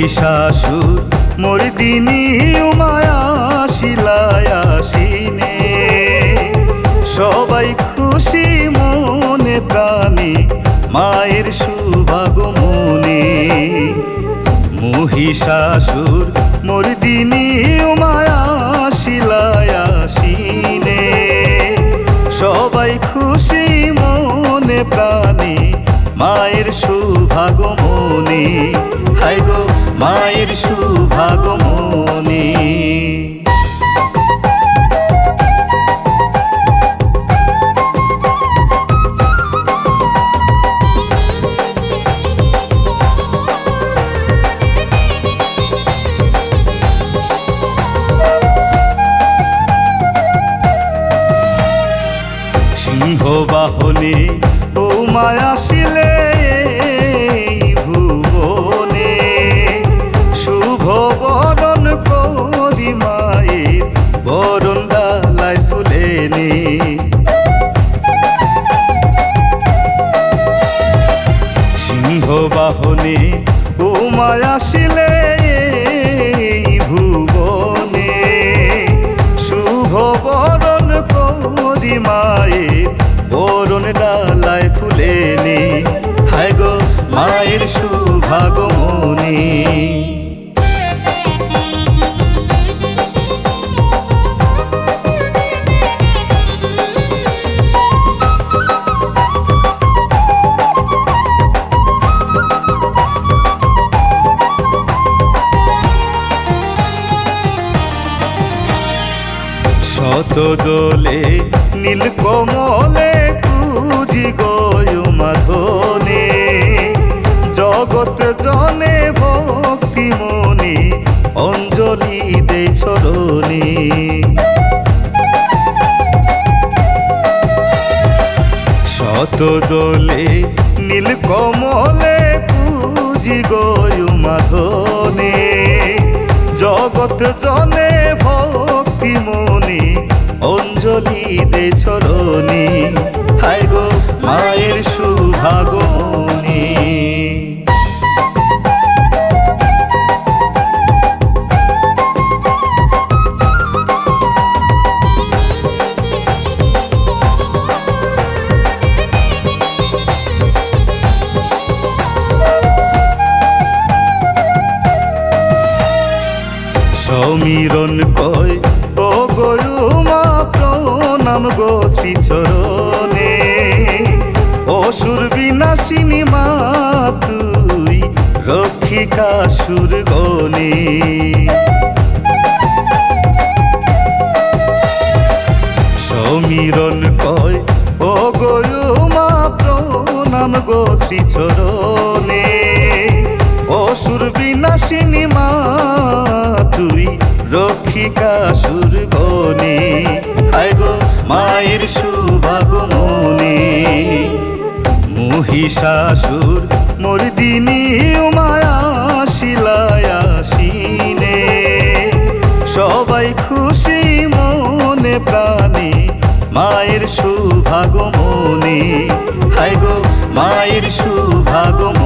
Mahishasur Mardini Umeå শিলায়াসিনে সবাই খুশি মনে প্রাণে মায়ের শুভাগমনে। মহিষাসুর মর্দিনী উমায়া শিলায়াসিনে সবাই খুশি মনে প্রাণে মায়ের শুভাগমনে। হায় গো মায়ের শুভাগমনে। সিংহ বাহনে ও মায়া আসিলে ভুবনে শুভ বরণ করি মায়ের বরণ ডালায় ফুলেনে। সিংহ বাহনে ও মায়া আসিলে ভুবনে শুভ বরণ করি মায়ের বরণ ডালায় ফুলেনে। হায় গো মায়ের শুভাগমনে। শত দোলে নীলকমলে পুজি গয় মাধনে জগৎ জনে ভক্তি মনে অঞ্জলি দে চরণে। শত দোলে নীলকমলে পুজি গয় মাধনে জগৎ জনে ভক্তি মনে অঞ্জলি দে চরণে। হায় গো মায়ের শুভাগমনে। সমীরণ কয় ও গয়ুমা প্রণাম গো শ্রীচরণে অসুর বিনাশিনী মা তুই রক্ষিকা সুর গণে। সমীরণ কয় ও গয়ুমা প্রণাম গো শ্রীচরণে অসুর বিনাশিনী মা তুই রক্ষিকা সুর গণে। হায় গো মায়ের শুভাগমনে। মহিষাসুর মর্দিনী উমায়া শিলায়াসিনে সবাই খুশি মনে প্রাণে মায়ের শুভাগমনে। হায় গো মায়ের শুভাগমনে।